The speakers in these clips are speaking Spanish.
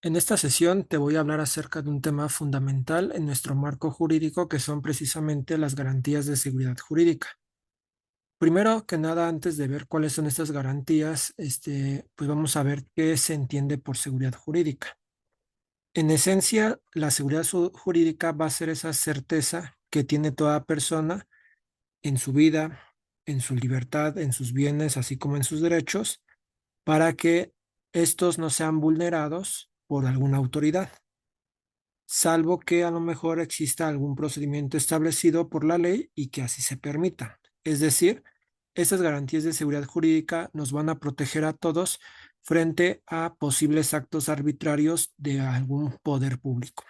En esta sesión te voy a hablar acerca de un tema fundamental en nuestro marco jurídico, que son precisamente las garantías de seguridad jurídica. Primero que nada, antes de ver cuáles son estas garantías, pues vamos a ver qué se entiende por seguridad jurídica. En esencia, la seguridad jurídica va a ser esa certeza que tiene toda persona en su vida, en su libertad, en sus bienes, así como en sus derechos, para que estos no sean vulnerados por alguna autoridad, salvo que a lo mejor exista algún procedimiento establecido por la ley y que así se permita. Es decir, estas garantías de seguridad jurídica nos van a proteger a todos frente a posibles actos arbitrarios de algún poder público.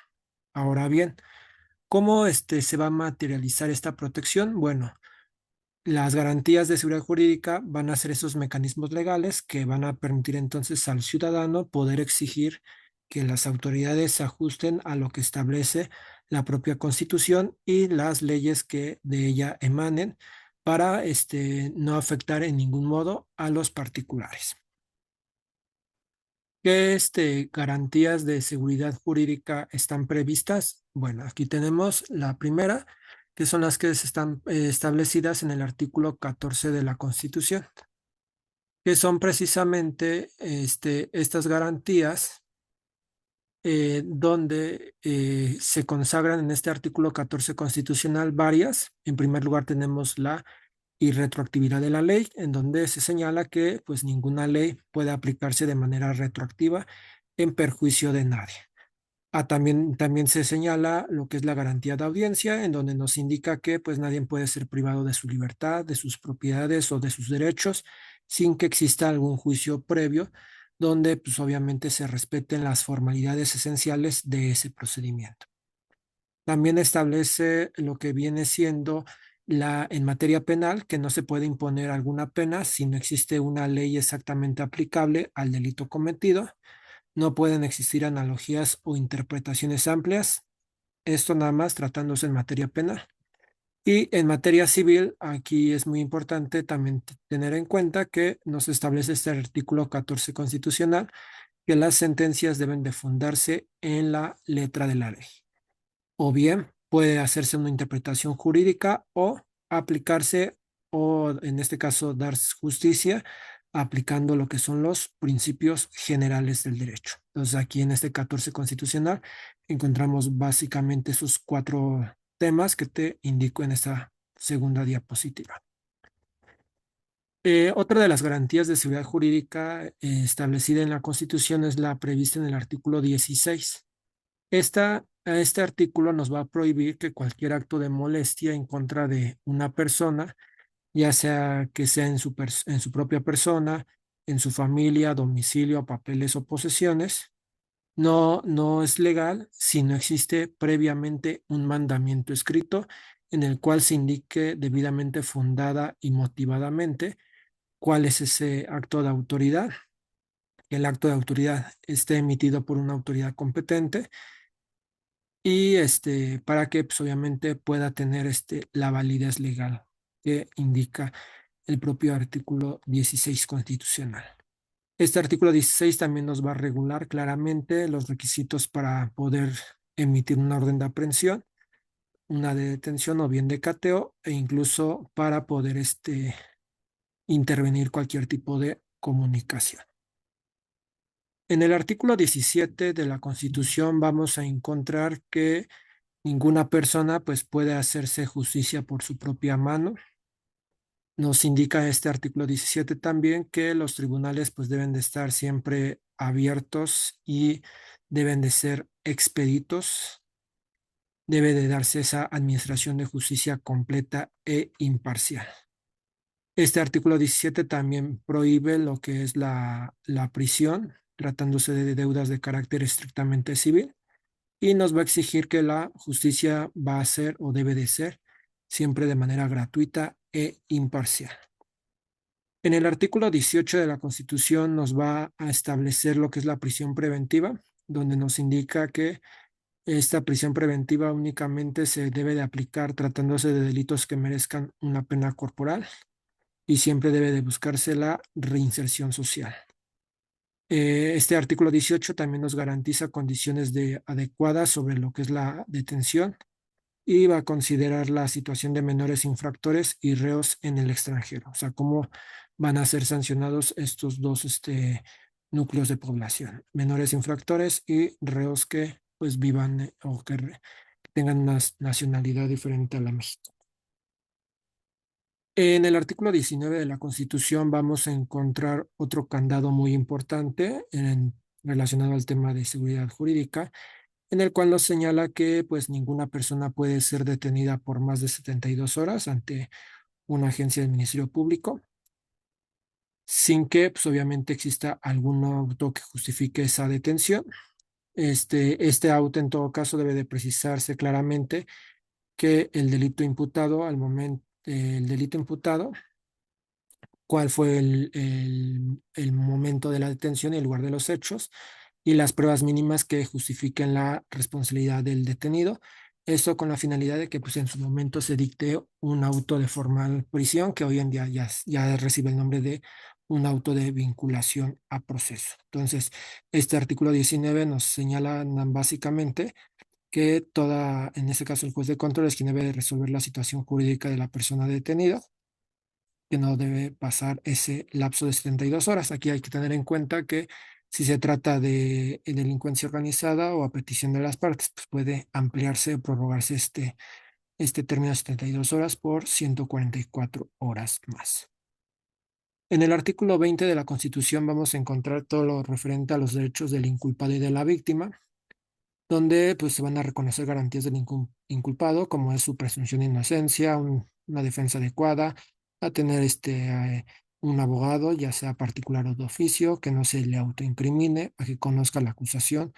Ahora bien, ¿cómo se va a materializar esta protección? Bueno, las garantías de seguridad jurídica van a ser esos mecanismos legales que van a permitir entonces al ciudadano poder exigir que las autoridades se ajusten a lo que establece la propia Constitución y las leyes que de ella emanen para no afectar en ningún modo a los particulares. ¿Qué garantías de seguridad jurídica están previstas? Bueno, aquí tenemos la primera, que son las que están establecidas en el artículo 14 de la Constitución, que son precisamente estas garantías donde se consagran en este artículo 14 constitucional varias. En primer lugar tenemos la irretroactividad de la ley, en donde se señala que pues ninguna ley puede aplicarse de manera retroactiva en perjuicio de nadie. También se señala lo que es la garantía de audiencia, en donde nos indica que pues nadie puede ser privado de su libertad, de sus propiedades o de sus derechos sin que exista algún juicio previo, donde pues obviamente se respeten las formalidades esenciales de ese procedimiento. También establece lo que viene siendo en materia penal, que no se puede imponer alguna pena si no existe una ley exactamente aplicable al delito cometido. No pueden existir analogías o interpretaciones amplias. Esto nada más tratándose en materia penal. Y en materia civil, aquí es muy importante también tener en cuenta que nos establece este artículo 14 constitucional, que las sentencias deben de fundarse en la letra de la ley. O bien puede hacerse una interpretación jurídica o aplicarse, o en este caso dar justicia, aplicando lo que son los principios generales del derecho. Entonces aquí en este 14 constitucional encontramos básicamente esos cuatro temas que te indico en esta segunda diapositiva. Otra de las garantías de seguridad jurídica establecida en la Constitución es la prevista en el artículo 16. Este artículo nos va a prohibir que cualquier acto de molestia en contra de una persona, ya sea que sea en su propia persona, en su familia, domicilio, papeles o posesiones, no es legal si no existe previamente un mandamiento escrito en el cual se indique debidamente fundada y motivadamente cuál es ese acto de autoridad. Que el acto de autoridad esté emitido por una autoridad competente y para que pues, obviamente pueda tener la validez legal que indica el propio artículo 16 constitucional. Este artículo 16 también nos va a regular claramente los requisitos para poder emitir una orden de aprehensión, una de detención o bien de cateo, e incluso para poder intervenir cualquier tipo de comunicación. En el artículo 17 de la Constitución vamos a encontrar que ninguna persona pues puede hacerse justicia por su propia mano. Nos indica este artículo 17 también que los tribunales pues deben de estar siempre abiertos y deben de ser expeditos. Debe de darse esa administración de justicia completa e imparcial. Este artículo 17 también prohíbe lo que es la prisión, tratándose de deudas de carácter estrictamente civil, y nos va a exigir que la justicia va a ser o debe de ser siempre de manera gratuita e imparcial. En el artículo 18 de la Constitución nos va a establecer lo que es la prisión preventiva, donde nos indica que esta prisión preventiva únicamente se debe de aplicar tratándose de delitos que merezcan una pena corporal y siempre debe de buscarse la reinserción social. Este artículo 18 también nos garantiza condiciones adecuadas sobre lo que es la detención y va a considerar la situación de menores infractores y reos en el extranjero, o sea, cómo van a ser sancionados estos dos núcleos de población, menores infractores y reos que pues vivan o que tengan una nacionalidad diferente a la mexicana. En el artículo 19 de la Constitución vamos a encontrar otro candado muy importante relacionado al tema de seguridad jurídica, en el cual nos señala que pues ninguna persona puede ser detenida por más de 72 horas ante una agencia del Ministerio Público, sin que pues obviamente exista algún auto que justifique esa detención. Este auto en todo caso debe de precisarse claramente que el delito imputado al momento, el delito imputado cuál fue el momento de la detención y el lugar de los hechos y las pruebas mínimas que justifiquen la responsabilidad del detenido. Eso con la finalidad de que pues, en su momento se dicte un auto de formal prisión, que hoy en día ya recibe el nombre de un auto de vinculación a proceso. Entonces, este artículo 19 nos señala básicamente que en este caso el juez de control es quien debe de resolver la situación jurídica de la persona detenida, que no debe pasar ese lapso de 72 horas. Aquí hay que tener en cuenta que si se trata de delincuencia organizada o a petición de las partes, pues puede ampliarse o prorrogarse este término de 72 horas por 144 horas más. En el artículo 20 de la Constitución vamos a encontrar todo lo referente a los derechos del inculpado y de la víctima, donde pues se van a reconocer garantías del inculpado, como es su presunción de inocencia, una defensa adecuada, a tener un abogado, ya sea particular o de oficio, que no se le autoincrimine, a que conozca la acusación,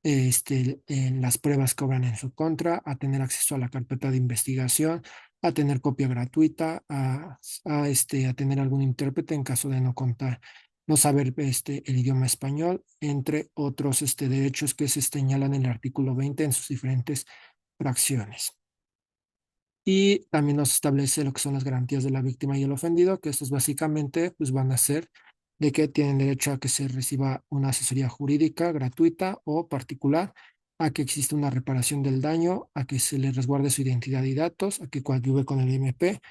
en las pruebas que obran en su contra, a tener acceso a la carpeta de investigación, a tener copia gratuita, a tener algún intérprete en caso de no contar, no saber el idioma español, entre otros derechos que se señalan en el artículo 20 en sus diferentes fracciones. Y también nos establece lo que son las garantías de la víctima y el ofendido, que estos básicamente pues, van a ser de que tienen derecho a que se reciba una asesoría jurídica gratuita o particular, a que exista una reparación del daño, a que se le resguarde su identidad y datos, a que coadyuve con el MP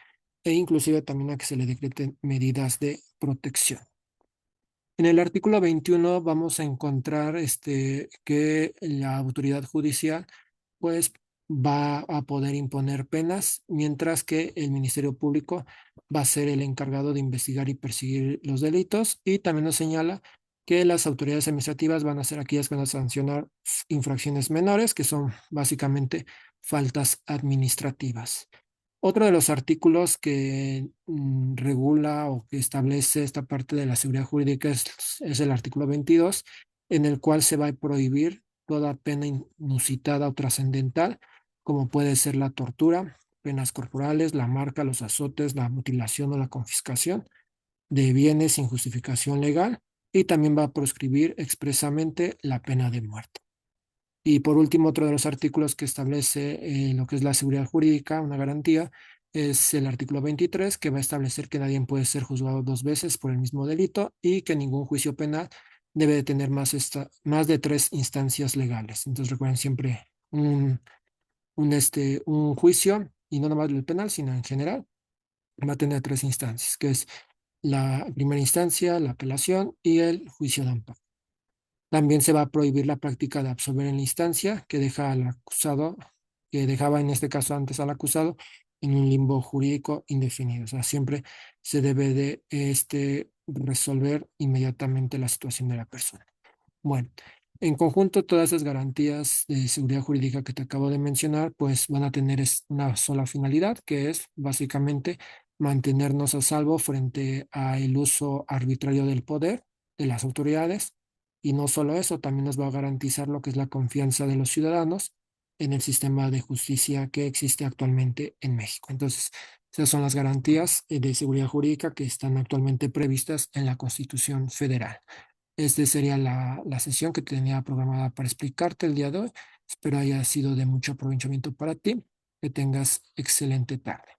e inclusive también a que se le decreten medidas de protección. En el artículo 21 vamos a encontrar que la autoridad judicial pues va a poder imponer penas, mientras que el Ministerio Público va a ser el encargado de investigar y perseguir los delitos, y también nos señala que las autoridades administrativas van a ser aquellas que van a sancionar infracciones menores, que son básicamente faltas administrativas. Otro de los artículos que regula o que establece esta parte de la seguridad jurídica es el artículo 22, en el cual se va a prohibir toda pena inusitada o trascendental, como puede ser la tortura, penas corporales, la marca, los azotes, la mutilación o la confiscación de bienes sin justificación legal, y también va a proscribir expresamente la pena de muerte. Y por último, otro de los artículos que establece lo que es la seguridad jurídica, una garantía, es el artículo 23, que va a establecer que nadie puede ser juzgado dos veces por el mismo delito y que ningún juicio penal debe de tener más de tres instancias legales. Entonces recuerden siempre un juicio, y no nomás el penal, sino en general, va a tener tres instancias, que es la primera instancia, la apelación y el juicio de amparo. También se va a prohibir la práctica de absolver en la instancia que deja al acusado, que dejaba en este caso antes al acusado, en un limbo jurídico indefinido. O sea, siempre se debe de resolver inmediatamente la situación de la persona. Bueno, en conjunto, todas esas garantías de seguridad jurídica que te acabo de mencionar, pues van a tener una sola finalidad, que es básicamente mantenernos a salvo frente al uso arbitrario del poder de las autoridades. Y no solo eso, también nos va a garantizar lo que es la confianza de los ciudadanos en el sistema de justicia que existe actualmente en México. Entonces, esas son las garantías de seguridad jurídica que están actualmente previstas en la Constitución Federal. Esta sería la sesión que tenía programada para explicarte el día de hoy. Espero haya sido de mucho aprovechamiento para ti. Que tengas excelente tarde.